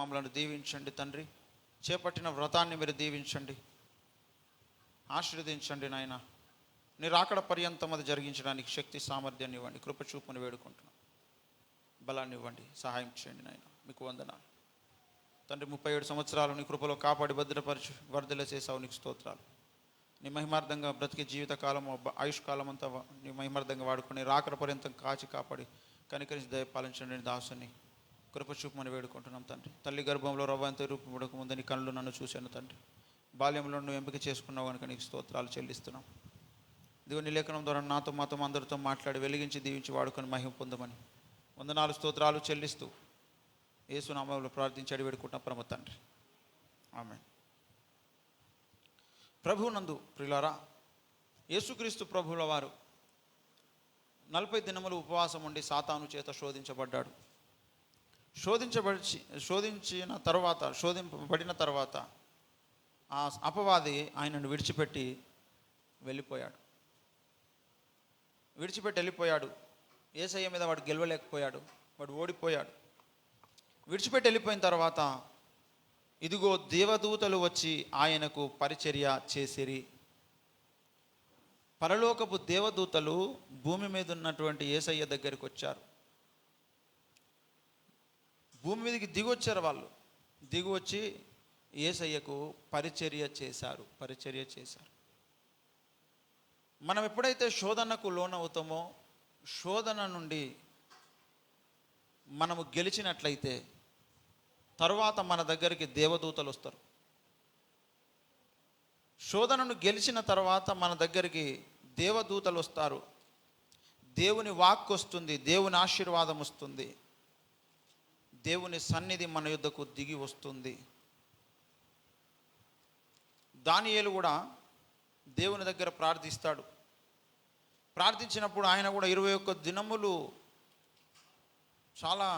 మమ్మల్ని దీవించండి తండ్రి. చేపట్టిన వ్రతాన్ని మీరు దీవించండి, ఆశీర్వదించండి నాయన. నీ రాకడ పర్యంతం అది జరిగించడానికి శక్తి సామర్థ్యాన్ని ఇవ్వండి. కృప చూపుని వేడుకుంటున్నాం. బలాన్ని ఇవ్వండి, సహాయం చేయండి నాయన. మీకు వందనాలు తండ్రి. 37 సంవత్సరాలు నీ కృపలో కాపాడి భద్రపరిచి వర్ధల చేసావు, నీకు స్తోత్రాలు. నీ మహిమార్థంగా బ్రతికే జీవితకాలం ఆయుష్కాలం అంతా నీ మహిమార్థంగా వాడుకుని రాకడ పర్యంతం కాచి కాపాడి కనికరించి దయపాలించండి. దాసుని కృప చూపమని వేడుకుంటున్నాం తండ్రి. తల్లి గర్భంలో రవ్వంత రూపు ముడక ముందు నీ కళ్ళు నన్ను చూశాను తండ్రి. బాల్యంలో నువ్వు ఎంపిక చేసుకున్నావు కనుక నీకు స్తోత్రాలు చెల్లిస్తున్నాం. ఇదిగో నీ లేఖనం ద్వారా నాతో మాతో అందరితో మాట్లాడి వెలిగించి దీవించి వాడుకొని మహిమ పొందమని వందనాలు స్తోత్రాలు చెల్లిస్తూ యేసు నామములో ప్రార్థించి అడిగి వేడుకుంటున్నాం పరమ తండ్రి, ఆమేన్. ప్రభువునందు ప్రియులారా, యేసుక్రీస్తు ప్రభువుల వారు 40 దినములు ఉపవాసం ఉండి సాతాను చేత శోధించబడ్డాడు. శోధింపబడిన తర్వాత ఆ అపవాది ఆయనను విడిచిపెట్టి వెళ్ళిపోయాడు. యేసయ్య మీద వాడు గెలవలేకపోయాడు, వాడు ఓడిపోయాడు. విడిచిపెట్టి వెళ్ళిపోయిన తర్వాత ఇదిగో దేవదూతలు వచ్చి ఆయనకు పరిచర్య చేసిరి. పరలోకపు దేవదూతలు భూమి మీద ఉన్నటువంటి యేసయ్య దగ్గరికి వచ్చారు. భూమి మీదకి దిగొచ్చారు. వాళ్ళు దిగివచ్చి యేసయ్యకు పరిచర్య చేశారు. మనం ఎప్పుడైతే శోధనకు లోనవుతామో, శోధన నుండి మనము గెలిచినట్లయితే తరువాత మన దగ్గరికి దేవదూతలు వస్తారు. శోధనను గెలిచిన తర్వాత మన దగ్గరికి దేవదూతలు వస్తారు. దేవుని వాక్కు వస్తుంది, దేవుని ఆశీర్వాదం వస్తుంది, దేవుని సన్నిధి మన యుద్ధకు దిగి వస్తుంది. దానియేలు కూడా దేవుని దగ్గర ప్రార్థిస్తాడు. ప్రార్థించినప్పుడు ఆయన కూడా 21 దినములు చాలా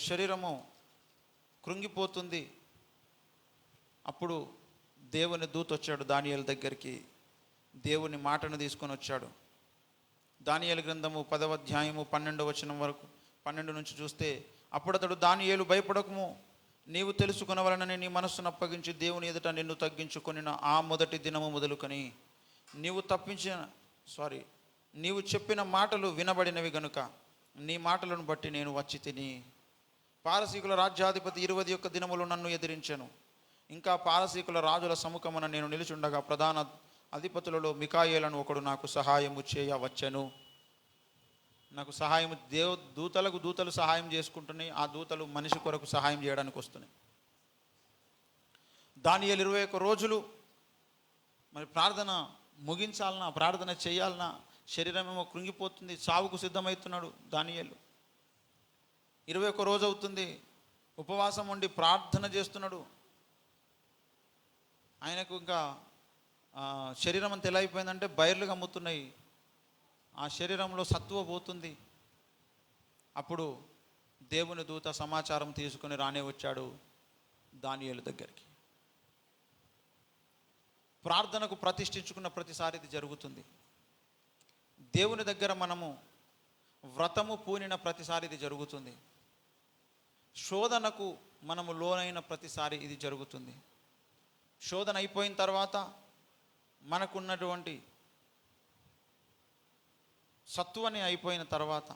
శరీరము కృంగిపోతుంది. అప్పుడు దేవుని దూత వచ్చాడు దానియేలు దగ్గరికి, దేవుని మాటను తీసుకొని వచ్చాడు. దానియేలు గ్రంథము 10వ అధ్యాయము 12వ వచనం వరకు 12 నుంచి చూస్తే, అప్పుడు అతడు దానియేలు భయపడకము, నీవు తెలుసుకొనవలనని నీ మనస్సును అప్పగించి దేవుని ఎదుట నిన్ను తగ్గించుకొని ఆ మొదటి దినము మొదలుకొని నీవు చెప్పిన మాటలు వినబడినవి గనుక నీ మాటలను బట్టి నేను వచ్చి తిని. పారసీకుల రాజ్యాధిపతి 21 దినములు నన్ను ఎదిరించెను. ఇంకా పారసీకుల రాజుల సముఖమున నేను నిలుచుండగా ప్రధాన అధిపతులలో మికాయేలను ఒకడు నాకు సహాయము చేయవచ్చెను. నాకు సహాయం, దూతలు సహాయం చేసుకుంటున్నాయి. ఆ దూతలు మనిషి కొరకు సహాయం చేయడానికి వస్తున్నాయి. దానియేలు 21 రోజులు ప్రార్థన ముగించాలన్నా, ప్రార్థన చేయాలన్నా, శరీరం ఏమో కృంగిపోతుంది, చావుకు సిద్ధమవుతున్నాడు దానియేలు. 21 రోజు అవుతుంది, ఉపవాసం ఉండి ప్రార్థన చేస్తున్నాడు. ఆయనకు ఇంకా శరీరం అంత ఎలా అయిపోయిందంటే బయర్లు కమ్ముతున్నాయి, ఆ శరీరంలో సత్వ పోతుంది. అప్పుడు దేవుని దూత సమాచారం తీసుకుని రానే వచ్చాడు దానియేలు దగ్గరికి. ప్రార్థనకు ప్రతిష్ఠించుకున్న ప్రతిసారి ఇది జరుగుతుంది. దేవుని దగ్గర మనము వ్రతము పూనిన ప్రతిసారి ఇది జరుగుతుంది. శోధనకు మనము లోనైన ప్రతిసారి ఇది జరుగుతుంది. శోధన అయిపోయిన తర్వాత మనకున్నటువంటి సత్వని అయిపోయిన తర్వాత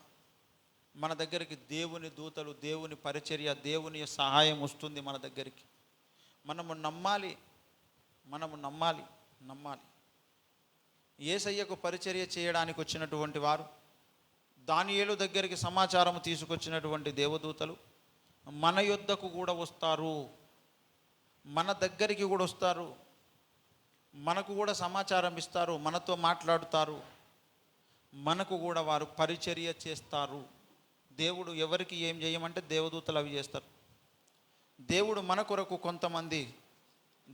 మన దగ్గరికి దేవుని దూతలు, దేవుని పరిచర్య, దేవుని సహాయం వస్తుంది మన దగ్గరికి. మనము నమ్మాలి. యేసయ్యకు పరిచర్య చేయడానికి వచ్చినటువంటి వారు, దానియేలు దగ్గరికి సమాచారం తీసుకొచ్చినటువంటి దేవదూతలు మన యొద్దకు కూడా వస్తారు, మన దగ్గరికి కూడా వస్తారు, మనకు కూడా సమాచారం ఇస్తారు, మనతో మాట్లాడుతారు, మనకు కూడా వారు పరిచర్య చేస్తారు. దేవుడు ఎవరికి ఏం చేయమంటే దేవదూతలు అవి చేస్తారు. దేవుడు మన కొరకు కొంతమంది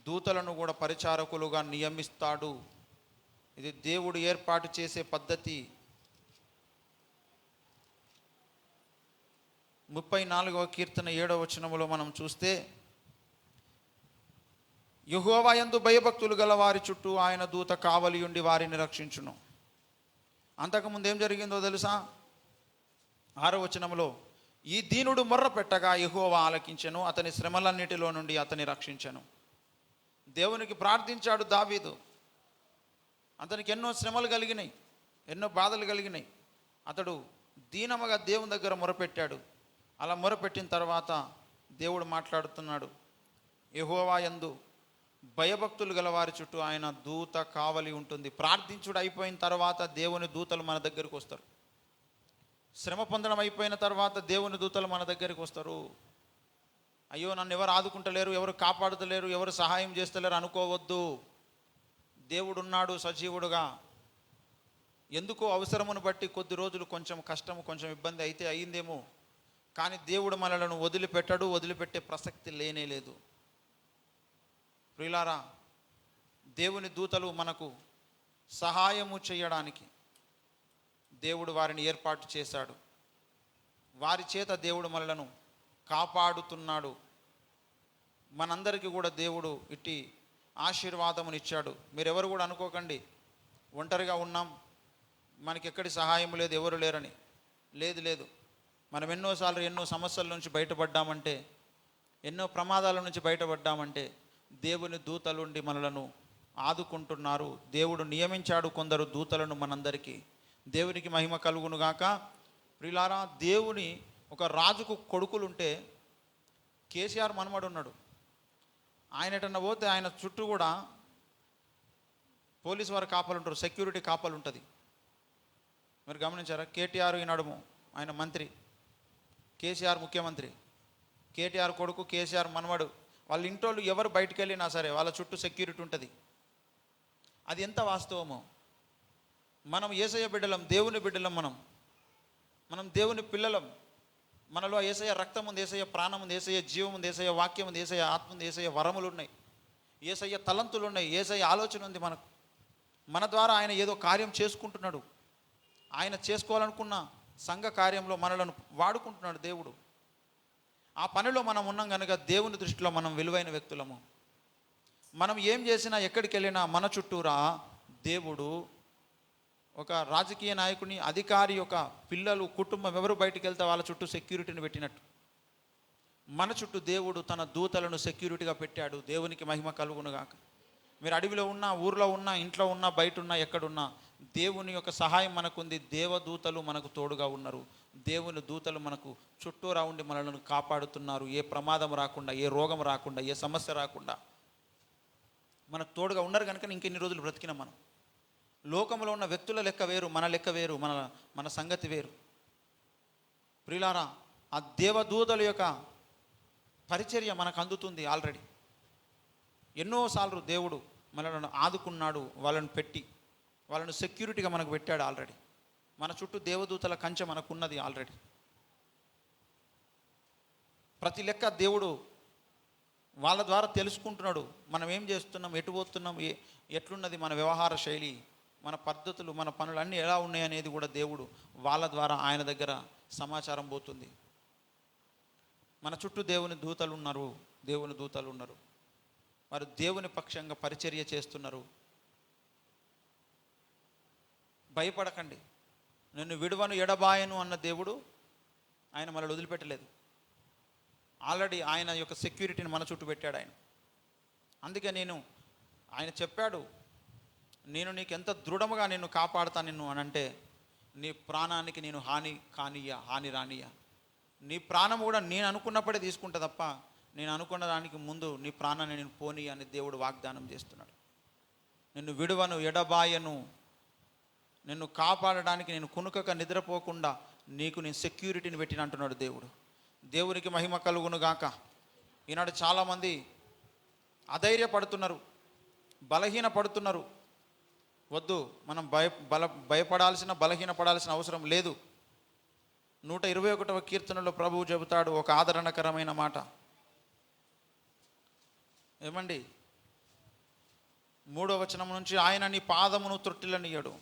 దూతలను కూడా పరిచారకులుగా నియమిస్తాడు. ఇది దేవుడు ఏర్పాటు చేసే పద్ధతి. 34వ కీర్తన 7వ వచనములో మనం చూస్తే, యెహోవా యందు భయభక్తులు గల వారి చుట్టూ ఆయన దూత కావలి ఉండి వారిని రక్షించును. అంతకుముందు ఏం జరిగిందో తెలుసా? 6వ వచనములో, ఈ దీనుడు మొర్ర పెట్టగా యెహోవా ఆలకించెను, అతని శ్రమలన్నిటిలో నుండి అతని రక్షించెను. దేవునికి ప్రార్థించాడు దావీదు. అతనికి ఎన్నో శ్రమలు కలిగినాయి, ఎన్నో బాధలు కలిగినాయి. అతడు దీనముగా దేవుని దగ్గర మొరపెట్టాడు. అలా మొరపెట్టిన తర్వాత దేవుడు మాట్లాడుతున్నాడు. యెహోవా యందు భయభక్తులు గల వారి చుట్టూ ఆయన దూత కావలి ఉంటుంది. ప్రార్థించుడు అయిపోయిన తర్వాత దేవుని దూతలు మన దగ్గరికి వస్తారు. శ్రమ పొందడం అయిపోయిన తర్వాత దేవుని దూతలు మన దగ్గరికి వస్తారు. అయ్యో నన్ను ఎవరు ఆదుకుంటలేరు, ఎవరు కాపాడుతలేరు, ఎవరు సహాయం చేస్తలేరు అనుకోవద్దు. దేవుడు ఉన్నాడు సజీవుడుగా. ఎందుకో అవసరమును బట్టి కొద్ది రోజులు కొంచెం కష్టము, కొంచెం ఇబ్బంది అయితే అయ్యిందేమో, కానీ దేవుడు మనలను వదిలిపెట్టడు, వదిలిపెట్టే ప్రసక్తి లేనే లేదు. ప్రియులారా, దేవుని దూతలు మనకు సహాయము చేయడానికి దేవుడు వారిని ఏర్పాటు చేశాడు. వారి చేత దేవుడు మనలను కాపాడుతున్నాడు. మనందరికీ కూడా దేవుడు ఇట్టి ఆశీర్వాదమునిచ్చాడు. మీరెవరు కూడా అనుకోకండి ఒంటరిగా ఉన్నాం, మనకి ఎక్కడి సహాయం లేదు, ఎవరు లేరని. లేదు లేదు, మనం ఎన్నోసార్లు ఎన్నో సమస్యల నుంచి బయటపడ్డామంటే, ఎన్నో ప్రమాదాల నుంచి బయటపడ్డామంటే దేవుని దూతలుండి మనలను ఆదుకుంటున్నారు. దేవుడు నియమించాడు కొందరు దూతలను మనందరికీ. దేవునికి మహిమ కలుగునుగాక. ప్రియులారా, దేవుని ఒక రాజుకు కొడుకులుంటే కేసీఆర్ మనమడు ఉన్నాడు. ఆయన ఎటన్నా పోతే ఆయన చుట్టూ కూడా పోలీసు వారు కాపలు ఉంటారు, సెక్యూరిటీ కాపలు ఉంటుంది. మీరు గమనించారా? కేటీఆర్ ఈనాడు ఆయన మంత్రి, కేసీఆర్ ముఖ్యమంత్రి, కేటీఆర్ కొడుకు కేసీఆర్ మనవడు, వాళ్ళ ఇంటోళ్ళు ఎవరు బయటికి వెళ్ళినా సరే వాళ్ళ చుట్టూ సెక్యూరిటీ ఉంటుంది. అది ఎంత వాస్తవమో. మనం యేసయ్య బిడ్డలం, దేవుని బిడ్డలం. మనం దేవుని పిల్లలం. మనలో యేసయ్య రక్తం ఉంది, యేసయ్య ప్రాణం ఉంది, యేసయ్య జీవం ఉంది, యేసయ్య వాక్యం ఉంది, యేసయ్య ఆత్మ ఉంది, యేసయ్య వరములు ఉన్నాయి, యేసయ్య తలంతులు ఉన్నాయి, యేసయ్య ఆలోచన ఉంది మనకు. మన ద్వారా ఆయన ఏదో కార్యం చేసుకుంటున్నాడు. ఆయన చేసుకోవాలనుకున్న సంఘ కార్యంలో మనలను వాడుకుంటున్నాడు దేవుడు. ఆ పనిలో మనం ఉన్నాం కనుక దేవుని దృష్టిలో మనం విలువైన వ్యక్తులము. మనం ఏం చేసినా, ఎక్కడికి వెళ్ళినా మన చుట్టూరా దేవుడు, ఒక రాజకీయ నాయకుని, అధికారి యొక్క పిల్లలు, కుటుంబం ఎవరు బయటికి వెళ్తే వాళ్ళ చుట్టూ సెక్యూరిటీని పెట్టినట్టు మన చుట్టూ దేవుడు తన దూతలను సెక్యూరిటీగా పెట్టాడు. దేవునికి మహిమ కలుగునుగాక. మీరు అడవిలో ఉన్నా, ఊర్లో ఉన్నా, ఇంట్లో ఉన్నా, బయట ఉన్నా, ఎక్కడున్నా దేవుని యొక్క సహాయం మనకుంది. దేవదూతలు మనకు తోడుగా ఉన్నారు. దేవుని దూతలు మనకు చుట్టూరా ఉండి మనలను కాపాడుతున్నారు. ఏ ప్రమాదం రాకుండా, ఏ రోగం రాకుండా, ఏ సమస్య రాకుండా మనకు తోడుగా ఉన్నారు కనుక ఇంకెన్ని రోజులు బ్రతికినాం మనం. లోకంలో ఉన్న వ్యక్తుల లెక్క వేరు, మన లెక్క వేరు, మన సంగతి వేరు. ప్రియులారా, ఆ దేవదూతల యొక్క పరిచర్య మనకు అందుతుంది ఆల్రెడీ. ఎన్నోసార్లు దేవుడు మనలను ఆదుకున్నాడు. వాళ్ళను పెట్టి, వాళ్ళను సెక్యూరిటీగా మనకు పెట్టాడు ఆల్రెడీ. మన చుట్టూ దేవదూతల కంచె మనకున్నది ఆల్రెడీ. ప్రతి లెక్క దేవుడు వాళ్ళ ద్వారా తెలుసుకుంటున్నాడు. మనం ఏం చేస్తున్నాం, ఎటు పోతున్నాం, ఎట్లున్నది మన వ్యవహార శైలి, మన పద్ధతులు, మన పనులు అన్నీ ఎలా ఉన్నాయి అనేది కూడా దేవుడు వాళ్ళ ద్వారా ఆయన దగ్గర సమాచారం పోతుంది. మన చుట్టూ దేవుని దూతలు ఉన్నారు. దేవుని దూతలు ఉన్నారు. వారు దేవుని పక్షంగా పరిచర్య చేస్తున్నారు. భయపడకండి, నిన్ను విడువను ఎడబాయను అన్న దేవుడు ఆయన మనల్ని వదిలిపెట్టలేదు. ఆల్రెడీ ఆయన యొక్క సెక్యూరిటీని మన చుట్టూ పెట్టాడు ఆయన. అందుకే ఆయన చెప్పాడు, నేను నీకు ఎంత దృఢముగా నిన్ను కాపాడుతా నిన్ను అని అంటే, నీ ప్రాణానికి నేను హాని రానియా. నీ ప్రాణం కూడా నేను అనుకున్నప్పుడే తీసుకుంటా తప్ప, నేను అనుకున్న దానికి ముందు నీ ప్రాణాన్ని నేను పోనీ అని దేవుడు వాగ్దానం చేస్తున్నాడు. నిన్ను విడువను ఎడబాయను, నిన్ను కాపాడడానికి నేను కునుకక నిద్రపోకుండా నీకు నేను సెక్యూరిటీని పెట్టిన అంటున్నాడు దేవుడు. దేవునికి మహిమ కలుగును గాక. ఈనాడు చాలామంది అధైర్యపడుతున్నారు, బలహీన పడుతున్నారు. వద్దు, మనం భయపడాల్సిన, బలహీనపడాల్సిన అవసరం లేదు. 121వ కీర్తనలో ప్రభువు చెబుతాడు ఒక ఆదరణకరమైన మాట. ఏమండి? 3వ వచనం నుంచి, ఆయన నీ పాదమును త్రొట్టిల్లనియ్యడు,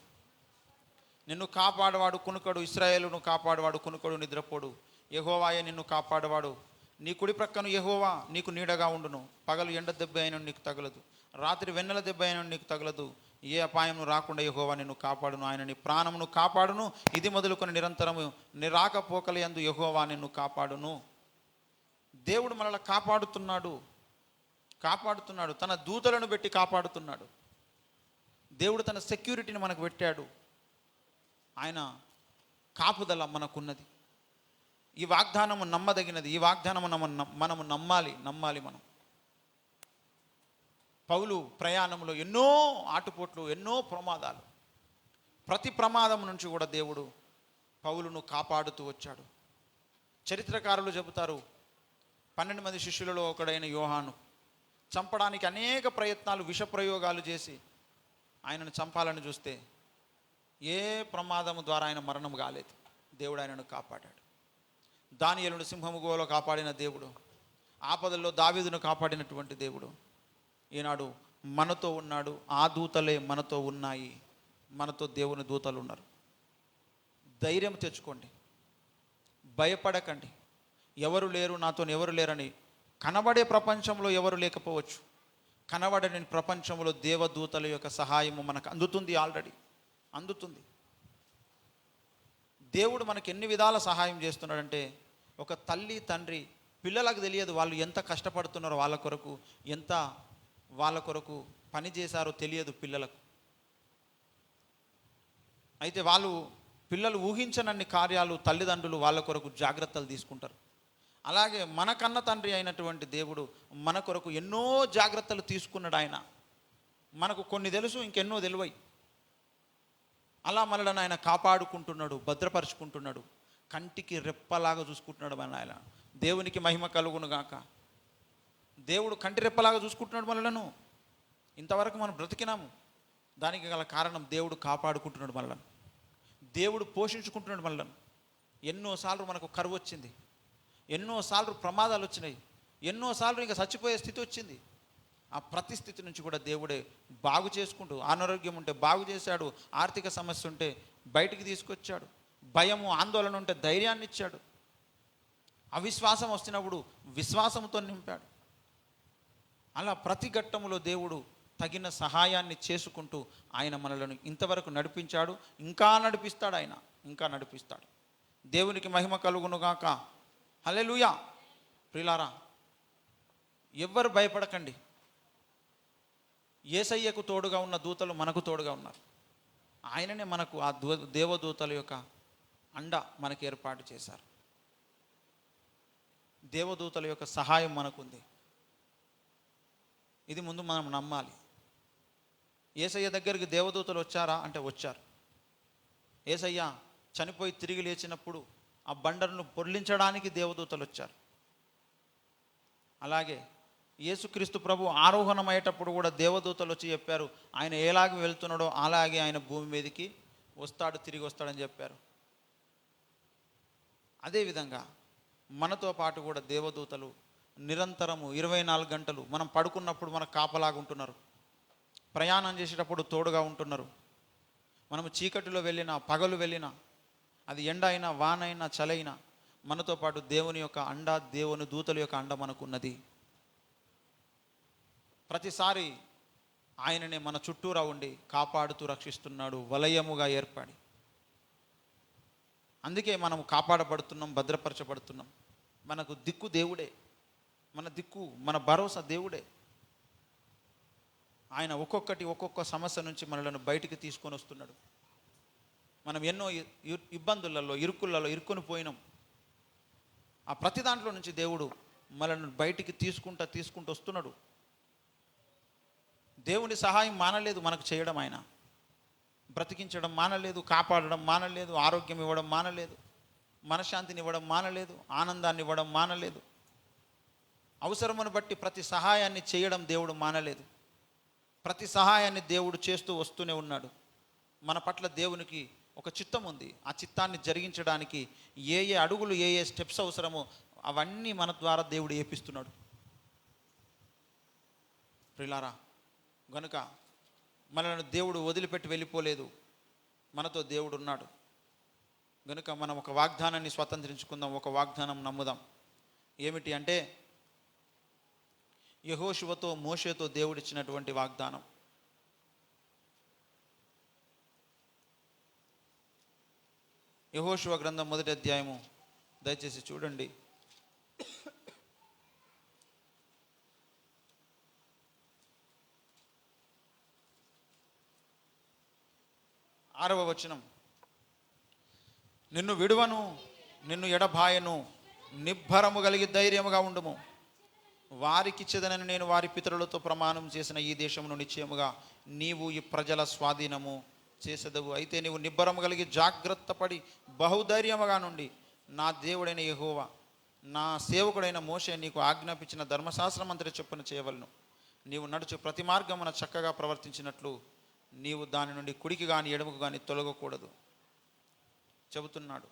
నిన్ను కాపాడువాడు కునుకడు, ఇశ్రాయేలును కాపాడువాడు కునుకడు, నిద్రపోడు. యెహోవాయే నిన్ను కాపాడువాడు. నీ కుడి ప్రక్కను యెహోవా నీకు నీడగా ఉండును. పగలు ఎండ దెబ్బ అయిన నీకు తగలదు, రాత్రి వెన్నెల దెబ్బ అయిన నీకు తగలదు. ఏ అపాయం రాకుండా యెహోవా నిన్ను కాపాడును, ఆయన నీ ప్రాణమును కాపాడును, ఇది మొదలుకొని నిరంతరము నీ రాకపోకల యందు యెహోవా నిన్ను కాపాడును. దేవుడు మనల్ని కాపాడుతున్నాడు, తన దూతలను పెట్టి కాపాడుతున్నాడు. దేవుడు తన సెక్యూరిటీని మనకు పెట్టాడు. ఆయన కాపుదల మనకున్నది. ఈ వాగ్దానము నమ్మదగినది. ఈ వాగ్దానము మనము నమ్మాలి. మనం పౌలు ప్రయాణంలో ఎన్నో ఆటుపోట్లు, ఎన్నో ప్రమాదాలు, ప్రతి ప్రమాదం నుంచి కూడా దేవుడు పౌలును కాపాడుతూ వచ్చాడు. చరిత్రకారులు చెబుతారు, 12 మంది శిష్యులలో ఒకడైన యోహాను చంపడానికి అనేక ప్రయత్నాలు, విష ప్రయోగాలు చేసి ఆయనను చంపాలని చూస్తే ఏ ప్రమాదము ద్వారా ఆయన మరణం కాలేదు. దేవుడు ఆయనను కాపాడాడు. దానియేలును సింహము గుహలో కాపాడిన దేవుడు, ఆపదల్లో దావీదును కాపాడినటువంటి దేవుడు ఈనాడు మనతో ఉన్నాడు. ఆ దూతలే మనతో ఉన్నాయి. మనతో దేవుని దూతలు ఉన్నారు. ధైర్యం తెచ్చుకోండి, భయపడకండి. ఎవరు లేరు, నాతో ఎవరు లేరని కనబడే ప్రపంచంలో ఎవరు లేకపోవచ్చు. కనబడని ప్రపంచంలో దేవదూతల యొక్క సహాయము మనకు అందుతుంది. ఆల్రెడీ అందుతుంది. దేవుడు మనకి ఎన్ని విధాల సహాయం చేస్తున్నాడంటే, ఒక తల్లి తండ్రి పిల్లలకు తెలియదు వాళ్ళు ఎంత కష్టపడుతున్నారో, వాళ్ళ కొరకు పని చేశారో తెలియదు పిల్లలకు. అయితే పిల్లలు ఊహించనన్ని కార్యాలు తల్లిదండ్రులు వాళ్ళ కొరకు జాగ్రత్తలు తీసుకుంటారు. అలాగే మన కన్న తండ్రి అయినటువంటి దేవుడు మన కొరకు ఎన్నో జాగ్రత్తలు తీసుకున్నాడు. ఆయన మనకు కొన్ని తెలుసు, ఇంకెన్నో తెలివై. అలా మనలను ఆయన కాపాడుకుంటున్నాడు, భద్రపరుచుకుంటున్నాడు, కంటికి రెప్పలాగా చూసుకుంటున్నాడు మన ఆయన. దేవునికి మహిమ కలుగును గాక. దేవుడు కంటి రెప్పలాగా చూసుకుంటున్నాడు మనలను. ఇంతవరకు మనం బ్రతికినాము, దానికి గల కారణం దేవుడు కాపాడుకుంటున్నాడు మనలను. దేవుడు పోషించుకుంటున్నాడు మనలను. ఎన్నోసార్లు మనకు కరువు వచ్చింది, ఎన్నోసార్లు ప్రమాదాలు వచ్చినాయి, ఎన్నోసార్లు ఇంకా చచ్చిపోయే స్థితి వచ్చింది. ఆ ప్రతి స్థితి నుంచి కూడా దేవుడే బాగు చేసుకుంటూ, అనారోగ్యం ఉంటే బాగు చేశాడు, ఆర్థిక సమస్య ఉంటే బయటికి తీసుకొచ్చాడు, భయము ఆందోళన ఉంటే ధైర్యాన్ని ఇచ్చాడు, అవిశ్వాసం వస్తున్నప్పుడు విశ్వాసంతో నింపాడు. అలా ప్రతి ఘట్టములో దేవుడు తగిన సహాయాన్ని చేసుకుంటూ ఆయన మనలను ఇంతవరకు నడిపించాడు, ఇంకా నడిపిస్తాడు. ఆయన ఇంకా నడిపిస్తాడు. దేవునికి మహిమ కలుగునుగాక. హల్లెలూయా. ప్రియులారా, ఎవ్వరు భయపడకండి. యేసయ్యకు తోడుగా ఉన్న దూతలు మనకు తోడుగా ఉన్నారు. ఆయననే మనకు ఆ దేవదూతల యొక్క అండ మనకు ఏర్పాటు చేశారు. దేవదూతల యొక్క సహాయం మనకుంది. ఇది ముందు మనం నమ్మాలి. యేసయ్య దగ్గరికి దేవదూతలు వచ్చారా అంటే వచ్చారు. యేసయ్య చనిపోయి తిరిగి లేచినప్పుడు ఆ బండలను పొర్లించడానికి దేవదూతలు వచ్చారు. అలాగే యేసుక్రీస్తు ప్రభు ఆరోహణమయ్యేటప్పుడు కూడా దేవదూతలు వచ్చి చెప్పారు, ఆయన ఎలాగ వెళ్తున్నాడో అలాగే ఆయన భూమి మీదకి వస్తాడు, తిరిగి వస్తాడని చెప్పారు. అదేవిధంగా మనతో పాటు కూడా దేవదూతలు నిరంతరము 24 గంటలు మనం పడుకున్నప్పుడు మనకు కాపలాగా ఉంటున్నారు, ప్రయాణం చేసేటప్పుడు తోడుగా ఉంటున్నారు. మనము చీకటిలో వెళ్ళినా పగలు వెళ్ళినా, అది ఎండ అయినా వానైనా చలైనా మనతో పాటు దేవుని యొక్క అండ, దేవుని దూతల యొక్క అండ మనకున్నది. ప్రతిసారి ఆయననే మన చుట్టూరా ఉండి కాపాడుతూ రక్షిస్తున్నాడు, వలయముగా ఏర్పడి. అందుకే మనం కాపాడబడుతున్నాం, భద్రపరచబడుతున్నాం. మనకు దిక్కు దేవుడే, మన దిక్కు, మన భరోసా దేవుడే. ఆయన ఒక్కొక్క సమస్య నుంచి మనలను బయటికి తీసుకొని వస్తున్నాడు. మనం ఎన్నో ఇబ్బందులలో, ఇరుకులలో ఇరుక్కొని పోయినాం. ఆ ప్రతి దాంట్లో నుంచి దేవుడు మనల్ని బయటికి తీసుకుంటూ వస్తున్నాడు. దేవుని సహాయం మానలేదు మనకు చేయడం. ఆయన బ్రతికించడం మానలేదు, కాపాడడం మానలేదు, ఆరోగ్యం ఇవ్వడం మానలేదు, మనశ్శాంతిని ఇవ్వడం మానలేదు, ఆనందాన్ని ఇవ్వడం మానలేదు. అవసరమును బట్టి ప్రతి సహాయాన్ని చేయడం దేవుడు మానలేదు. ప్రతి సహాయాన్ని దేవుడు చేస్తూ వస్తూనే ఉన్నాడు. మన పట్ల దేవునికి ఒక చిత్తం ఉంది. ఆ చిత్తాన్ని జరిగించడానికి ఏ అడుగులు, ఏ స్టెప్స్ అవసరమో అవన్నీ మన ద్వారా దేవుడు ఏపిస్తున్నాడు. ప్రియులారా, గనుక మనల్ని దేవుడు వదిలిపెట్టి వెళ్ళిపోలేదు, మనతో దేవుడు ఉన్నాడు. గనుక మనం ఒక వాగ్దానాన్ని స్వతంత్రించుకుందాం, ఒక వాగ్దానం నమ్ముదాం. ఏమిటి అంటే, యెహోషువతో మోషేతో దేవుడు ఇచ్చినటువంటి వాగ్దానం. యెహోషువ గ్రంథం 1వ అధ్యాయము దయచేసి చూడండి. 6వ వచనం. నిన్ను విడువను, నిన్ను ఎడబాయను, నిబ్బరము కలిగి ధైర్యముగా ఉండుము. వారికిచ్చేదనని నేను వారి పితరులతో ప్రమాణం చేసిన ఈ దేశమును నిశ్చయముగా నీవు ఈ ప్రజల స్వాధీనము చేసేదవు. అయితే నీవు నిబ్బరము కలిగి జాగ్రత్త పడి బహుధైర్యముగా నుండి నా దేవుడైన యెహోవా నా సేవకుడైన మోషే నీకు ఆజ్ఞాపించిన ధర్మశాస్త్రం అంతటి చొప్పున చేయవలను. నీవు నడుచు ప్రతి మార్గమున చక్కగా ప్రవర్తించినట్లు నీవు దాని నుండి కుడికి కానీ ఎడమకు కానీ తొలగకూడదు చెబుతున్నాడు.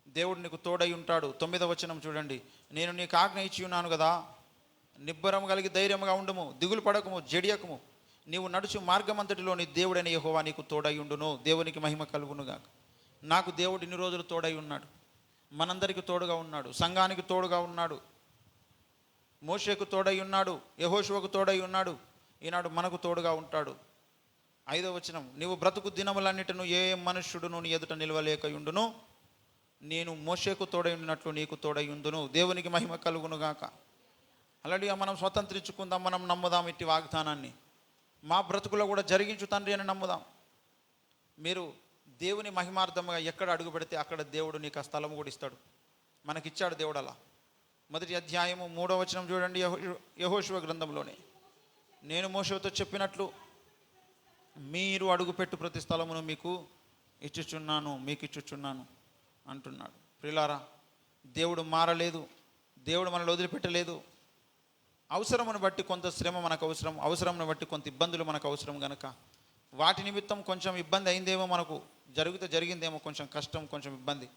దేవుడు నీకు తోడై ఉంటాడు. 9వ వచనం చూడండి. నేను నీకు ఆజ్ఞ ఇచ్చి ఉన్నాను కదా, నిబ్బరం కలిగి ధైర్యంగా ఉండము, దిగులు పడకము, జడియకము. నీవు నడుచు మార్గమంతటిలో నీ దేవుడైన యెహోవా నీకు తోడై ఉండును. దేవునికి మహిమ కలుగునుగాక. నాకు దేవుడు ఇన్ని రోజులు తోడై ఉన్నాడు, మనందరికి తోడుగా ఉన్నాడు, సంఘానికి తోడుగా ఉన్నాడు, మోషేకు తోడై ఉన్నాడు, యెహోషువకు తోడై ఉన్నాడు, ఈనాడు మనకు తోడుగా ఉంటాడు. 5వ వచనం. నీవు బ్రతుకు దినములన్నిటిను ఏ మనుష్యుడును నీ ఎదుట నిలవలేకయుండును, నేను మోషేకు తోడై ఉన్నట్లు నీకు తోడై ఉండును. దేవునికి మహిమ కలుగునుగాక. అలాగే మనం స్వతంత్రించుకుందాం, మనం నమ్ముదాం ఇట్టి వాగ్దానాన్ని. మా బ్రతుకులో కూడా జరిగించు తండ్రి అని నమ్ముదాం. మీరు దేవుని మహిమార్థంగా ఎక్కడ అడుగు పెడితే అక్కడ దేవుడు నీకు ఆ స్థలం కూడా ఇస్తాడు. మనకిచ్చాడు దేవుడు అలా. 1వ అధ్యాయము 3వ వచనం చూడండి. యెహోషువ గ్రంథంలోనే, నేను మోషేతో చెప్పినట్లు మీరు అడుగుపెట్టు ప్రతి స్థలమును మీకు ఇచ్చుచున్నాను అంటున్నాడు. ప్రియులారా, దేవుడు మారలేదు, దేవుడు మనల్ని వదిలిపెట్టలేదు. అవసరమును బట్టి కొంత శ్రమ మనకు అవసరం, అవసరమును బట్టి కొంత ఇబ్బందులు మనకు అవసరం గనక వాటి నిమిత్తం కొంచెం ఇబ్బంది అయిందేమో, మనకు జరిగిందేమో కొంచెం కష్టం, కొంచెం ఇబ్బంది.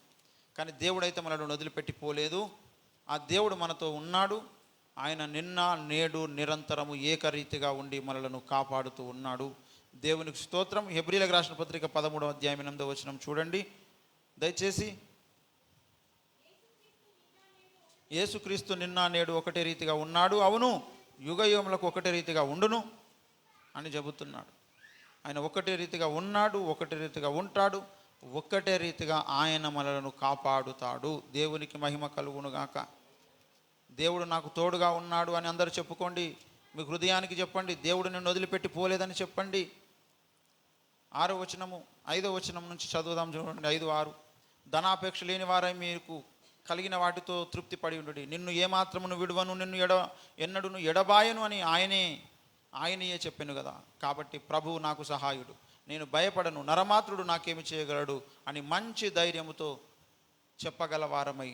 కానీ దేవుడైతే మనల్ని వదిలిపెట్టి పోలేదు. ఆ దేవుడు మనతో ఉన్నాడు. ఆయన నిన్న నేడు నిరంతరము ఏకరీతిగా ఉండి మనలను కాపాడుతూ ఉన్నాడు. దేవునికి స్తోత్రం. హెబ్రీయులకు రాసిన పత్రిక 13వ అధ్యాయం 8వ వచనం చూడండి దయచేసి. యేసుక్రీస్తు నిన్న నేడు ఒకటే రీతిగా ఉన్నాడు, అవును యుగయుగములకు ఒకటే రీతిగా ఉండును అని చెబుతున్నాడు. ఆయన ఒకటే రీతిగా ఉన్నాడు, ఒకటే రీతిగా ఉంటాడు, ఒక్కటే రీతిగా ఆయన మనలను కాపాడుతాడు. దేవునికి మహిమ కలుగునుగాక. దేవుడు నాకు తోడుగా ఉన్నాడు అని అందరూ చెప్పుకోండి. మీ హృదయానికి చెప్పండి, దేవుడు నిన్ను వదిలిపెట్టి పోలేదని చెప్పండి. 6వ వచనము 5వ వచనం నుంచి చదువుదాం చూడండి. 5:6. ధనాపేక్ష లేని వారై మీకు కలిగిన వాటితో తృప్తి పడి ఉండుడి. నిన్ను ఏమాత్రమును విడువను, నిన్ను ఎన్నడును ఎడబాయను అని ఆయనయే చెప్పాను కదా. కాబట్టి ప్రభువు నాకు సహాయుడు, నేను భయపడను, నరమాత్రుడు నాకేమి చేయగలడు అని మంచి ధైర్యముతో చెప్పగల వారమై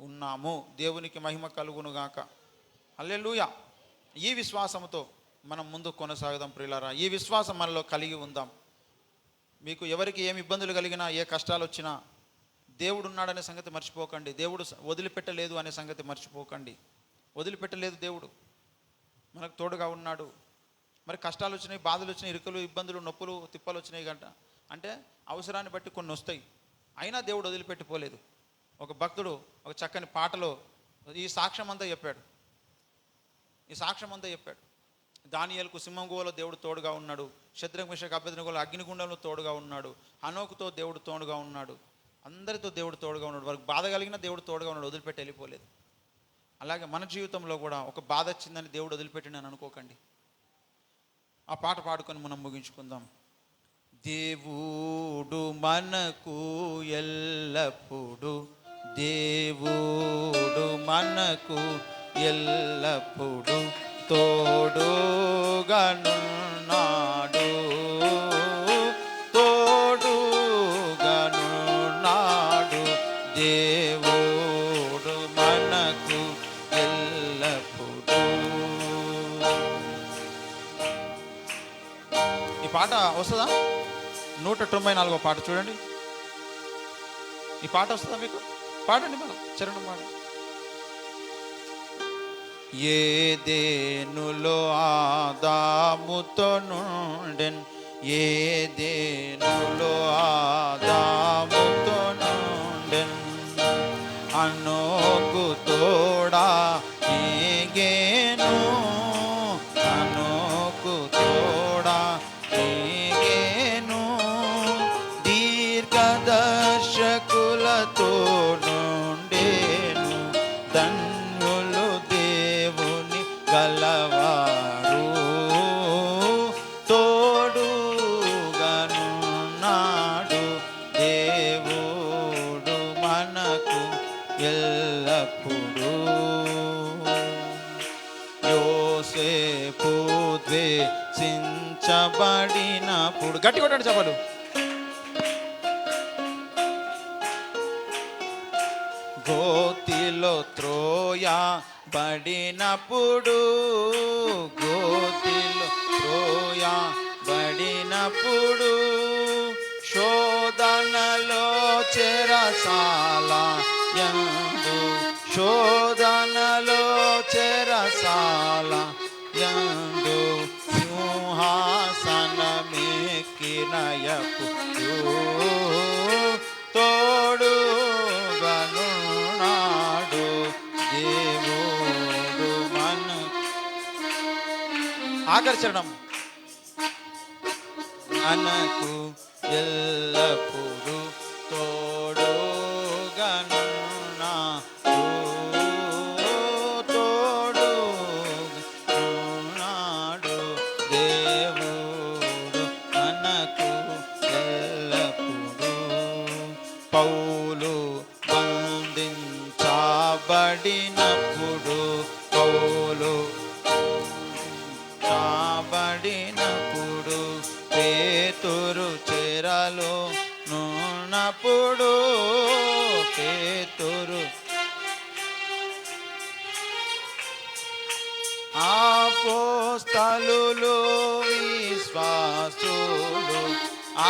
ఉన్నాము. దేవునికి మహిమ కలుగునుగాక. హల్లెలూయా. ఈ విశ్వాసంతో మనం ముందు కొనసాగుదాం ప్రియులారా. ఈ విశ్వాసం మనలో కలిగి ఉందాం. మీకు ఎవరికి ఏమి ఇబ్బందులు కలిగినా, ఏ కష్టాలు వచ్చినా దేవుడు ఉన్నాడనే సంగతి మర్చిపోకండి. దేవుడు వదిలిపెట్టలేదు అనే సంగతి మర్చిపోకండి. వదిలిపెట్టలేదు, దేవుడు మనకు తోడుగా ఉన్నాడు. మరి కష్టాలు వచ్చినాయి, బాధలు వచ్చినాయి, ఇరుకులు, ఇబ్బందులు, నొప్పులు, తిప్పలు వచ్చినాయి గంట అంటే అవసరాన్ని బట్టి కొన్ని వస్తాయి. అయినా దేవుడు వదిలిపెట్టిపోలేదు. ఒక భక్తుడు ఒక చక్కని పాటలో ఈ సాక్ష్యం అంతా చెప్పాడు. దానియేలుకు సింహం గుహలో దేవుడు తోడుగా ఉన్నాడు, శద్రక్ మేషక్ అబేద్నెగోలో అగ్నిగుండంలో తోడుగా ఉన్నాడు, హనోకుతో దేవుడు తోడుగా ఉన్నాడు, అందరితో దేవుడు తోడుగా ఉన్నాడు. వారికి బాధ కలిగిన దేవుడు తోడుగా ఉన్నాడు, వదిలిపెట్టి వెళ్ళిపోలేదు. అలాగే మన జీవితంలో కూడా ఒక బాధ వచ్చిందని దేవుడు వదిలిపెట్టిండని అనుకోకండి. ఆ పాట పాడుకొని మనం ముగించుకుందాం. దేవుడు మనకు ఎల్లప్పుడు, దేవుడు మనకు ఎల్లప్పుడు తోడుగానున్నాడు, తోడుగానున్నాడు. దేవుడు మనకు ఎల్లప్పుడు. ఈ పాట వస్తుందా? 194వ పాట చూడండి. ఈ పాట వస్తుందా మీకు? పాడండి, మనం చరణం పాడండి. ఏదెనులో ఆదాముతో నుండెన్, ఏదెనులో ఆదాముతో నుండెన్, హనోకు తోడా ఈగేను, హనోకు తోడా ఈగేను. దీర్ఘదర్శి వేసించబడినప్పుడు గట్టి కొట్టండి చెప్పలు. గోతిలో త్రోయబడినప్పుడు, గోతిలో త్రోయబడినప్పుడు, శోధనలో చెరసాల యందు, శోధనలో చెరసాల యందు సింహాసనమెక్కినయప్పుడు తోడుగనున్నాడు దేవుడు మన. ఆకర్షణం మనకు ఎల్లప్పుడు తోడుగనున్నాడు, తోడుగనున్నాడు దేవుడు మనకు ఎల్లప్పుడు. పౌలు బంధించబడినప్పుడు, పౌలు చాబడినప్పుడు, పేతురు చెరలో నున్నప్పుడు, పేతురు అపోస్తలులు విశ్వాసులు,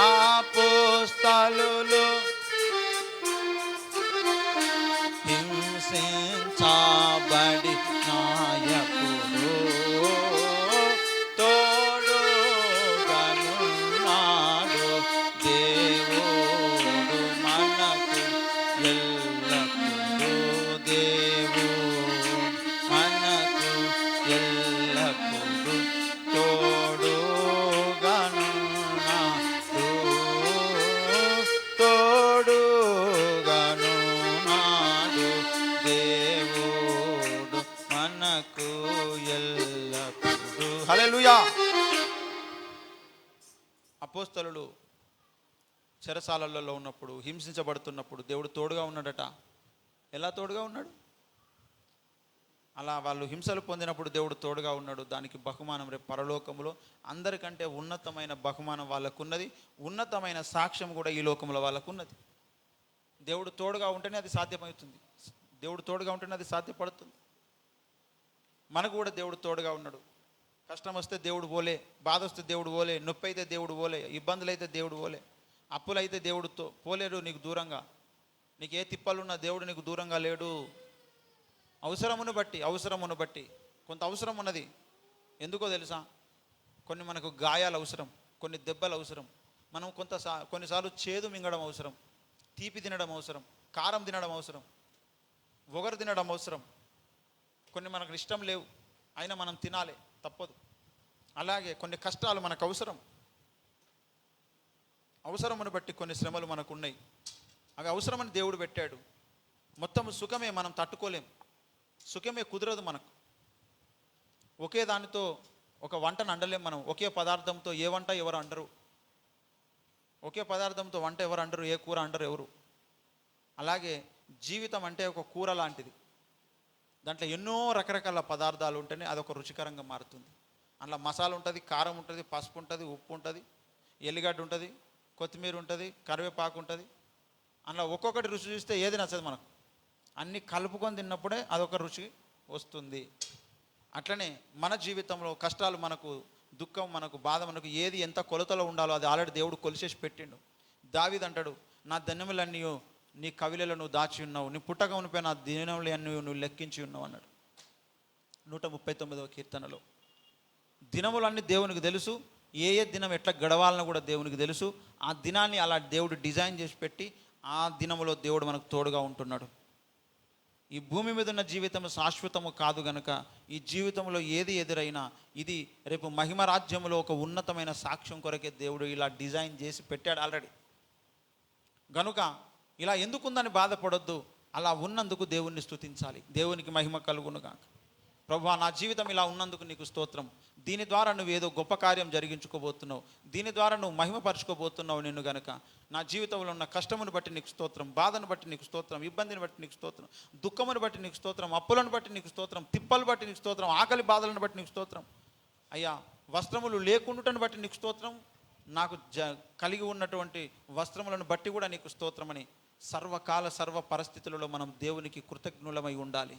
అపోస్తలులు హింసించబడి నాయకుడు తోడుగనున్నాడు దేవుడు మనకు ఎల్లప్పుడు, దేవుడు మనకు ఎల్లప్పుడు తోడుగనున్నాడు, తోడుగనున్నాడు దేవుడు మనకు ఎల్లప్పుడు. హల్లెలూయా. అపోస్తలులు చెరసాలలో ఉన్నప్పుడు, హింసించబడుతున్నప్పుడు దేవుడు తోడుగా ఉన్నాడట. ఎలా తోడుగా ఉన్నాడు? అలా వాళ్ళు హింసలు పొందినప్పుడు దేవుడు తోడుగా ఉన్నాడు. దానికి బహుమానం రేపు పరలోకములో అందరికంటే ఉన్నతమైన బహుమానం వాళ్ళకున్నది, ఉన్నతమైన సాక్ష్యం కూడా ఈ లోకంలో వాళ్ళకున్నది. దేవుడు తోడుగా ఉంటేనే అది సాధ్యమవుతుంది, దేవుడు తోడుగా ఉంటేనే అది సాధ్యపడుతుంది. మనకు కూడా దేవుడు తోడుగా ఉన్నాడు. కష్టం వస్తే దేవుడు పోలే, బాధ వస్తే దేవుడు పోలే, నొప్పి అయితే దేవుడు పోలే, ఇబ్బందులు అయితే దేవుడు పోలే, అప్పులైతే దేవుడుతో పోలేడు నీకు దూరంగా. నీకు ఏ తిప్పలున్నా దేవుడు నీకు దూరంగా లేడు. అవసరమును బట్టి కొంత అవసరం ఉన్నది. ఎందుకో తెలుసా? కొన్ని మనకు గాయాలు అవసరం, కొన్ని దెబ్బలు అవసరం. మనం కొన్నిసార్లు చేదు మింగడం అవసరం, తీపి తినడం అవసరం, కారం తినడం అవసరం, ఒగరు తినడం అవసరం. కొన్ని మనకు ఇష్టం లేవు, అయినా మనం తినాలి, తప్పదు. అలాగే కొన్ని కష్టాలు మనకు అవసరమును బట్టి కొన్ని శ్రమలు మనకు ఉన్నాయి. అవి అవసరమని దేవుడు పెట్టాడు. మొత్తం సుఖమే మనం తట్టుకోలేం, సుఖమే కుదరదు మనకు. ఒకే దానితో ఒక వంటను అండలేం మనం. ఒకే పదార్థంతో ఏ వంట ఎవరు అండరు, ఒకే పదార్థంతో వంట ఎవరు అండరు, ఏ కూర అండరు ఎవరు. అలాగే జీవితం అంటే ఒక కూర లాంటిది. దాంట్లో ఎన్నో రకరకాల పదార్థాలు ఉంటేనే అదొక రుచికరంగా మారుతుంది. అందులో మసాలా ఉంటుంది, కారం ఉంటుంది, పసుపు ఉంటుంది, ఉప్పు ఉంటుంది, ఎల్లిగడ్డ ఉంటుంది, కొత్తిమీర ఉంటుంది, కరివేపాకు ఉంటుంది. అందులో ఒక్కొక్కటి రుచి చూస్తే ఏది నచ్చదు మనకు. అన్నీ కలుపుకొని తిన్నప్పుడే అదొక రుచి వస్తుంది. అట్లనే మన జీవితంలో కష్టాలు మనకు, దుఃఖం మనకు, బాధ మనకు ఏది ఎంత కొలతలో ఉండాలో అది ఆల్రెడీ దేవుడు కొలిచేసి పెట్టిండు. దావీదు అంటాడు, నా ధన్యములన్నీ నీ కవిలలో నువ్వు దాచి ఉన్నావు, నీ పుట్టక ఉనిపోయి నా దినములన్నీ నువ్వు లెక్కించి ఉన్నావు అన్నాడు 139వ కీర్తనలో. దినములన్నీ దేవునికి తెలుసు, ఏ దినం ఎట్లా గడవాలని కూడా దేవునికి తెలుసు. ఆ దినాన్ని అలా దేవుడు డిజైన్ చేసి పెట్టి ఆ దినములో దేవుడు మనకు తోడుగా ఉంటున్నాడు. ఈ భూమి మీద ఉన్న జీవితం శాశ్వతము కాదు గనుక ఈ జీవితంలో ఏది ఎదురైనా ఇది రేపు మహిమ రాజ్యంలో ఒక ఉన్నతమైన సాక్ష్యం కొరకే దేవుడు ఇలా డిజైన్ చేసి పెట్టాడు ఆల్రెడీ. గనుక ఇలా ఎందుకుందని బాధపడొద్దు, అలా ఉన్నందుకు దేవుణ్ణి స్తుతించాలి. దేవునికి మహిమ కలుగును గాక. ప్రభువా, నా జీవితం ఇలా ఉన్నందుకు నీకు స్తోత్రం. దీని ద్వారా నువ్వు ఏదో గొప్ప కార్యం జరిగించుకోబోతున్నావు, దీని ద్వారా నువ్వు మహిమపరచుకోబోతున్నావు నిన్ను గనుక. నా జీవితంలో ఉన్న కష్టమును బట్టి నీకు స్తోత్రం, బాధను బట్టి నీకు స్తోత్రం, ఇబ్బందిని బట్టి నీకు స్తోత్రం, దుఃఖమును బట్టి నీకు స్తోత్రం, అప్పులను బట్టి నీకు స్తోత్రం, తిప్పలు బట్టి నీకు స్తోత్రం, ఆకలి బాధలను బట్టి నీకు స్తోత్రం. అయ్యా, వస్త్రములు లేకుండాటను బట్టి నీకు స్తోత్రం, నాకు కలిగి ఉన్నటువంటి వస్త్రములను బట్టి కూడా నీకు స్తోత్రమని సర్వకాల సర్వ పరిస్థితులలో మనం దేవునికి కృతజ్ఞులమై ఉండాలి.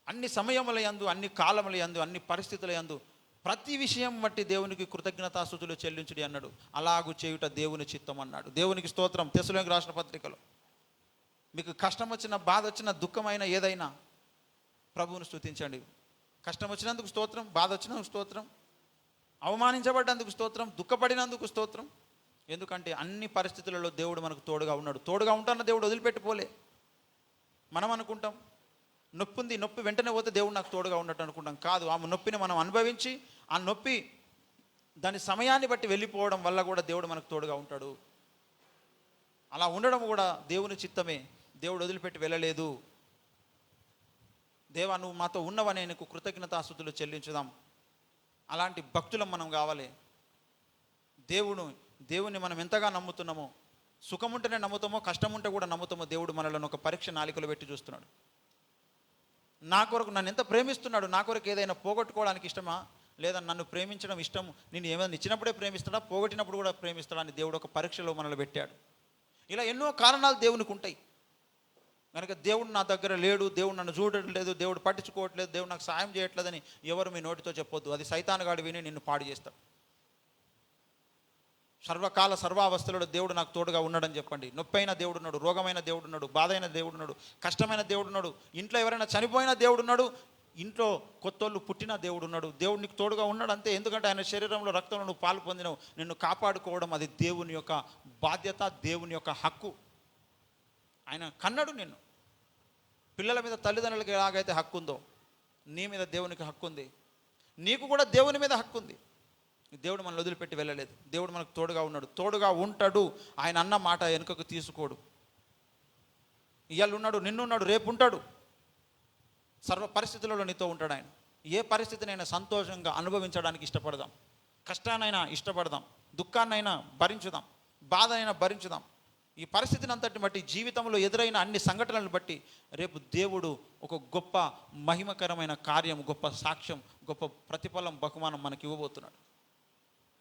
అన్ని సమయముల యందు, అన్ని కాలముల యందు, అన్ని పరిస్థితుల యందు ప్రతి విషయం బట్టి దేవునికి కృతజ్ఞతాస్తుతులు చెల్లించుడి అన్నాడు. అలాగూ చేయుట దేవుని చిత్తం అన్నాడు. దేవునికి స్తోత్రం. తెస్సలోనికీయులకు రాసిన పత్రికలో మీకు కష్టం వచ్చిన, బాధ వచ్చిన, దుఃఖమైన ఏదైనా ప్రభువును స్తుతించండి. కష్టం వచ్చినందుకు స్తోత్రం, బాధ వచ్చినందుకు స్తోత్రం, అవమానించబడ్డందుకు స్తోత్రం, దుఃఖపడినందుకు స్తోత్రం. ఎందుకంటే అన్ని పరిస్థితులలో దేవుడు మనకు తోడుగా ఉన్నాడు. తోడుగా ఉంటాన్న దేవుడు వదిలిపెట్టిపోలే. మనం అనుకుంటాం నొప్పి ఉంది, నొప్పి వెంటనే పోతే దేవుడు నాకు తోడుగా ఉన్నట్టు అనుకుంటాం. కాదు, ఆమె నొప్పిని మనం అనుభవించి ఆ నొప్పి దాని సమయాన్ని బట్టి వెళ్ళిపోవడం వల్ల కూడా దేవుడు మనకు తోడుగా ఉంటాడు. అలా ఉండడం కూడా దేవుని చిత్తమే. దేవుడు వదిలిపెట్టి వెళ్ళలేదు. దేవా నువ్వు మాతో ఉన్నవని నీకు కృతజ్ఞతాస్తుతులు చెల్లించుదాం. అలాంటి భక్తులం మనం కావాలి. దేవుని మనం ఎంతగా నమ్ముతున్నామో, సుఖం ఉంటేనే నమ్ముతామో, కష్టం ఉంటే కూడా నమ్ముతామో, దేవుడు మనలను ఒక పరీక్ష నాలికలు పెట్టి చూస్తున్నాడు. నా కొరకు నన్ను ఎంత ప్రేమిస్తున్నాడు, నా కొరకు ఏదైనా పోగొట్టుకోవడానికి ఇష్టమా, లేదా నన్ను ప్రేమించడం ఇష్టం, నేను ఏమైనా ఇచ్చినప్పుడే ప్రేమిస్తాడా, పోగొట్టినప్పుడు కూడా ప్రేమిస్తాడా అని దేవుడు ఒక పరీక్షలో మనల్ని పెట్టాడు. ఇలా ఎన్నో కారణాలు దేవునికి ఉంటాయి. కనుక దేవుడు నా దగ్గర లేడు, దేవుడు నన్ను చూడట్లేదు, దేవుడు పట్టించుకోవట్లేదు, దేవుడు నాకు సాయం చేయట్లేదని ఎవరు మీ నోటితో చెప్పొద్దు. అది సైతానుగాడు విని నిన్ను పాడు చేస్తాడు. సర్వకాల సర్వావస్థలలో దేవుడు నాకు తోడుగా ఉన్నాడని చెప్పండి. నొప్పైన దేవుడు ఉన్నాడు, రోగమైన దేవుడు ఉన్నాడు, బాధ అయిన దేవుడు ఉన్నాడు, కష్టమైన దేవుడు ఉన్నాడు, ఇంట్లో ఎవరైనా చనిపోయిన దేవుడు ఉన్నాడు, ఇంట్లో కొత్తోళ్ళు పుట్టిన దేవుడు ఉన్నాడు. దేవుడు నీకు తోడుగా ఉన్నాడు అంతే. ఎందుకంటే ఆయన శరీరంలో, రక్తంలో నువ్వు పాలు పొందినవు. నిన్ను కాపాడుకోవడం అది దేవుని యొక్క బాధ్యత, దేవుని యొక్క హక్కు. ఆయన కన్నాడు నిన్ను. పిల్లల మీద తల్లిదండ్రులకి ఎలాగైతే హక్కు ఉందో, నీ మీద దేవునికి హక్కు ఉంది. నీకు కూడా దేవుని మీద హక్కు ఉంది. దేవుడు మనల్ని వదిలిపెట్టి వెళ్ళలేదు. దేవుడు మనకు తోడుగా ఉన్నాడు, తోడుగా ఉంటాడు. ఆయన అన్న మాట వెనుకకు తీసుకోడు. ఇవాళ ఉన్నాడు, నిన్నున్నాడు, రేపు ఉంటాడు. సర్వ పరిస్థితులలో నీతో ఉంటాడు ఆయన. ఏ పరిస్థితినైనా సంతోషంగా అనుభవించడానికి ఇష్టపడదాం. కష్టాన్నైనా ఇష్టపడదాం, దుఃఖాన్నైనా భరించుదాం, బాధ అయినా భరించుదాం. ఈ పరిస్థితిని అంతటి బట్టి, జీవితంలో ఎదురైన అన్ని సంఘటనలను బట్టి రేపు దేవుడు ఒక గొప్ప మహిమకరమైన కార్యం, గొప్ప సాక్ష్యం, గొప్ప ప్రతిఫలం, బహుమానం మనకి ఇవ్వబోతున్నాడు.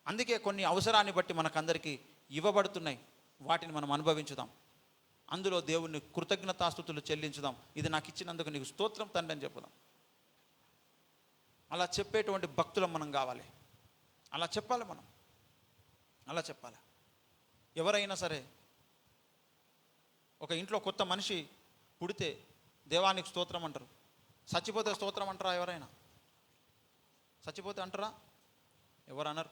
అందుకే కొన్ని అవసరాన్ని బట్టి మనకందరికీ ఇవ్వబడుతున్నాయి. వాటిని మనం అనుభవించుదాం. అందులో దేవుని కృతజ్ఞతాస్తుతులు చెల్లించుదాం. ఇది నాకు ఇచ్చినందుకు నీకు స్తోత్రం తండ్రి అని చెప్పుదాం. అలా చెప్పేటువంటి భక్తులం మనం కావాలి. అలా చెప్పాలి మనం. అలా చెప్పాలి. ఎవరైనా సరే, ఒక ఇంట్లో కొత్త మనిషి పుడితే దేవానికి స్తోత్రం అంటారు. చచ్చిపోతే స్తోత్రం అంటారా? ఎవరైనా చచ్చిపోతే అంటారా? ఎవరు అనరు.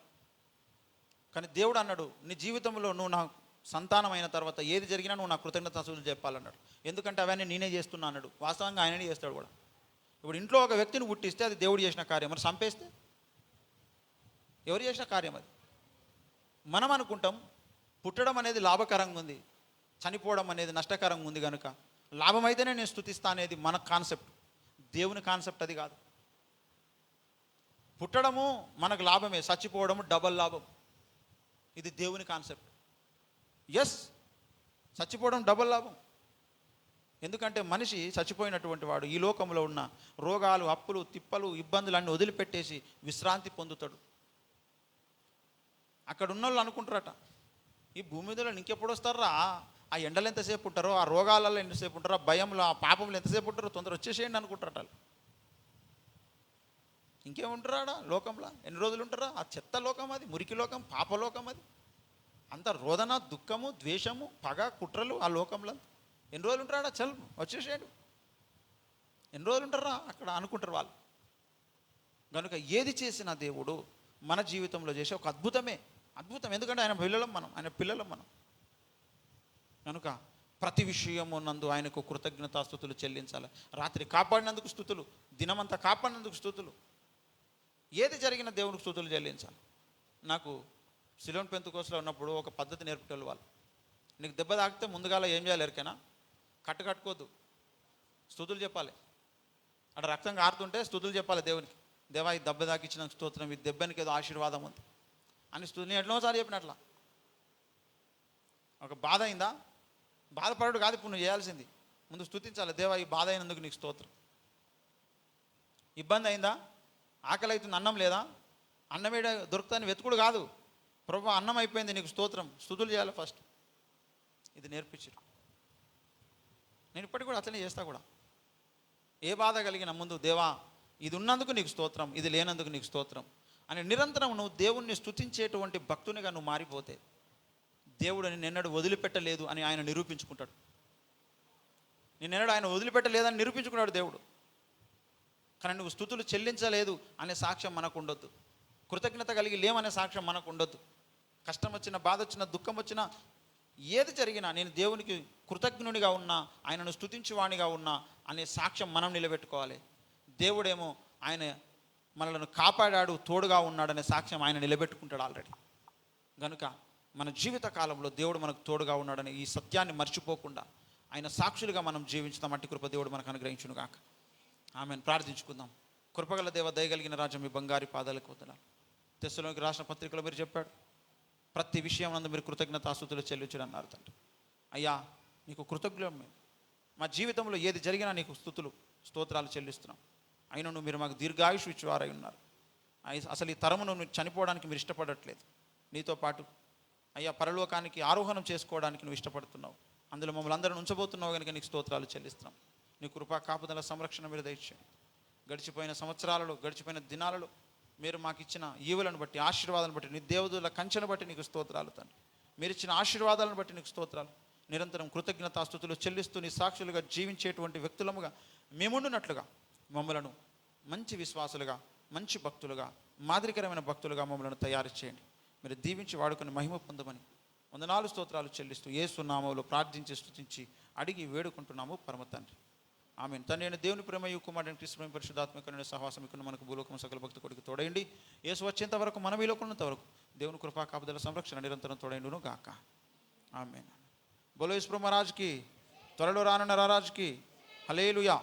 కానీ దేవుడు అన్నాడు, నీ జీవితంలో నువ్వు నా సంతానం అయిన తర్వాత ఏది జరిగినా నువ్వు నా కృతజ్ఞతాస్తుతులు చెప్పాలన్నాడు. ఎందుకంటే అవన్నీ నేనే చేస్తున్నా అన్నాడు. వాస్తవంగా ఆయననే చేస్తాడు కూడా. ఇప్పుడు ఇంట్లో ఒక వ్యక్తిని పుట్టిస్తే అది దేవుడు చేసిన కార్యం. మరి చంపేస్తే ఎవరు చేసిన కార్యం అది? మనం అనుకుంటాం పుట్టడం అనేది లాభకరంగా ఉంది, చనిపోవడం అనేది నష్టకరంగా ఉంది, కనుక లాభమైతేనే నేను స్తుతిస్తా అనేది మన కాన్సెప్ట్. దేవుని కాన్సెప్ట్ అది కాదు. పుట్టడము మనకు లాభమే, చచ్చిపోవడము డబల్ లాభం. ఇది దేవుని కాన్సెప్ట్. ఎస్, చచ్చిపోవడం డబల్ లాభం. ఎందుకంటే మనిషి చచ్చిపోయినటువంటి వాడు ఈ లోకంలో ఉన్న రోగాలు, అప్పులు, తిప్పలు, ఇబ్బందులు అన్నీ వదిలిపెట్టేసి విశ్రాంతి పొందుతాడు. అక్కడ ఉన్న వాళ్ళు అనుకుంటారట, ఈ భూమి మీద ఇంకెప్పుడు వస్తారా, ఆ ఎండలు ఎంతసేపు ఉంటారో, ఆ రోగాలలో ఎంతసేపు ఉంటారో, ఆ భయంలో, ఆ పాపంలో ఎంతసేపు ఉంటారో, తొందర వచ్చేసేయండి అనుకుంటారట. ఇంకేముంటారా లోకంలో? ఎన్ని రోజులు ఉంటారా? ఆ చెత్త లోకం అది, మురికి లోకం, పాపలోకం అది. అంత రోదన, దుఃఖము, ద్వేషము, పగ, కుట్రలు ఆ లోకంలో. ఎన్ని రోజులు ఉంటారా? చల్ వచ్చేసేయండి. ఎన్ని రోజులు ఉంటారా అక్కడ అనుకుంటారు వాళ్ళు. కనుక ఏది చేసిన దేవుడు మన జీవితంలో చేసే ఒక అద్భుతమే. అద్భుతం. ఎందుకంటే ఆయన పిల్లలం మనం, ఆయన పిల్లలం మనం. కనుక ప్రతి విషయము నందు ఆయనకు కృతజ్ఞతాస్తుతులు చెల్లించాలి. రాత్రి కాపాడినందుకు స్తుతులు, దినమంతా కాపాడినందుకు స్తుతులు. ఏది జరిగిన దేవునికి స్తుతులు చెల్లించాలి. నాకు సిలోన్ పెంతెకోస్తులో ఉన్నప్పుడు ఒక పద్ధతి నేర్పేటోళ్ళు వాళ్ళు. నీకు దెబ్బ తాకితే ముందుగాల ఏం చేయాలి ఎరికైనా? కట్టుకోవద్దు, స్తుతులు చెప్పాలి. అక్కడ రక్తం కారుతుంటే స్తుతులు చెప్పాలి దేవునికి. దేవా ఈ దెబ్బ తాకిచ్చిన స్తోత్రం, ఈ దెబ్బనికి ఏదో ఆశీర్వాదం ఉంది అని స్తుతిని ఎన్నోసారి చెప్పినట్లా. ఒక బాధ అయిందా, బాధపడు కాదు ఇప్పుడు నువ్వు చేయాల్సింది, ముందు స్తుతించాలి. దేవా ఈ బాధ అయినందుకు నీకు స్తోత్రం. ఇబ్బంది అయిందా, ఆకలి అవుతుంది, అన్నం లేదా, అన్నమేడ దొరుకుతాని వెతుకుడు కాదు. ప్రభు అన్నం అయిపోయింది, నీకు స్తోత్రం, స్తుతులు చేయాలి ఫస్ట్. ఇది నేర్పించారు. నేను ఇప్పటికి కూడా అట్లనే చేస్తా కూడా. ఏ బాధ కలిగిన ముందు దేవా ఇది ఉన్నందుకు నీకు స్తోత్రం, ఇది లేనందుకు నీకు స్తోత్రం అని నిరంతరం నువ్వు దేవుణ్ణి స్తుతించేటువంటి భక్తునిగా నువ్వు మారిపోతే దేవుడు నిన్నెన్నడు వదిలిపెట్టలేదు అని ఆయన నిరూపించుకుంటాడు. నిన్నెన్నడు ఆయన వదిలిపెట్టలేదని నిరూపించుకున్నాడు దేవుడు. కానీ నువ్వు స్తుతులు చెల్లించలేదు అనే సాక్ష్యం మనకు ఉండొద్దు. కృతజ్ఞత కలిగి లేమనే సాక్ష్యం మనకు ఉండొద్దు. కష్టం వచ్చినా, బాధ వచ్చినా, దుఃఖం వచ్చినా, ఏది జరిగినా నేను దేవునికి కృతజ్ఞునిగా ఉన్నా, ఆయనను స్తుతించువానిగా ఉన్నా అనే సాక్ష్యం మనం నిలబెట్టుకోవాలి. దేవుడేమో ఆయన మనలను కాపాడాడు, తోడుగా ఉన్నాడనే సాక్ష్యం ఆయన నిలబెట్టుకుంటాడు ఆల్రెడీ. కనుక మన జీవిత కాలంలో దేవుడు మనకు తోడుగా ఉన్నాడనే ఈ సత్యాన్ని మర్చిపోకుండా ఆయన సాక్షులుగా మనం జీవించుతాం. అట్టి కృప దేవుడు మనకు అనుగ్రహించును గాక. ఆమెను ప్రార్థించుకుందాం. కృపగల దేవ, దయగలిగిన రాజా, మీ బంగారి పాదాలకు వందనాలు. తెస్సలోనికి రాసిన పత్రికలో మీరు చెప్పాడు, ప్రతి విషయం నందు మీరు కృతజ్ఞతాస్తుతులు చెల్లించడం అన్నారు తండ్రి. అయ్యా నీకు కృతజ్ఞం. మా జీవితంలో ఏది జరిగినా నీకు స్తుతులు స్తోత్రాలు చెల్లిస్తున్నాం. అయినను మీరు మాకు దీర్ఘాయుష్ ఇచ్చేవారై ఉన్నారు. అసలు ఈ తరమును చనిపోవడానికి మీరు ఇష్టపడట్లేదు. నీతో పాటు అయ్యా పరలోకానికి ఆరోహణం చేసుకోవడానికి నువ్వు ఇష్టపడుతున్నావు. అందులో మమ్మల్ని అందరూ ఉంచబోతున్నావు కనుక నీకు స్తోత్రాలు చెల్లిస్తున్నాం. నీ కృపా కాపుదల సంరక్షణ మీరు దయచేయండి. గడిచిపోయిన సంవత్సరాలలో, గడిచిపోయిన దినాలలో మీరు మాకు ఇచ్చిన ఈవులను బట్టి, ఆశీర్వాదాలను బట్టి, నీ దేవుదుల కంచెను బట్టి నీకు స్తోత్రాలు తండ్రి. మీరు ఇచ్చిన ఆశీర్వాదాలను బట్టి నీకు స్తోత్రాలు. నిరంతరం కృతజ్ఞతాస్తుతులు చెల్లిస్తూ నీ సాక్షులుగా జీవించేటువంటి వ్యక్తులముగా మేముండునట్లుగా మమ్మలను మంచి విశ్వాసులుగా, మంచి భక్తులుగా, మాదిరికరమైన భక్తులుగా మమ్మల్ని తయారు చేయండి. మీరు దీవించి వాడుకొని మహిమ పొందమని వందనాలు స్తోత్రాలు చెల్లిస్తూ యేసు నామములో ప్రార్థించి స్తుతించి అడిగి వేడుకుంటున్నాము పరమ తండ్రి. ఆమేన్. తండ్రి అయిన దేవుని ప్రేమయు, కుమారుడైన క్రీస్తు ప్రేమ, పరిశుద్ధాత్మకమైన సహవాసం ఇక్కడ మనకు భూలోకం సకల భక్తి కొడుకు తోడైండి. యేసు వచ్చేంత వరకు, మనం ఈ లోకం ఉన్నంత వరకు దేవుని కృపా కాపుదల సంరక్షణ నిరంతరం తోడైండును గాక. ఆమేన్. బోలో యేసు ప్రభు మహారాజ్కి, త్వరలో రానున్న రారాజ్కి హల్లెలూయా.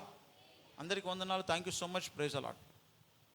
అందరికీ వందనాలు. Thank you so much. Praise the lord.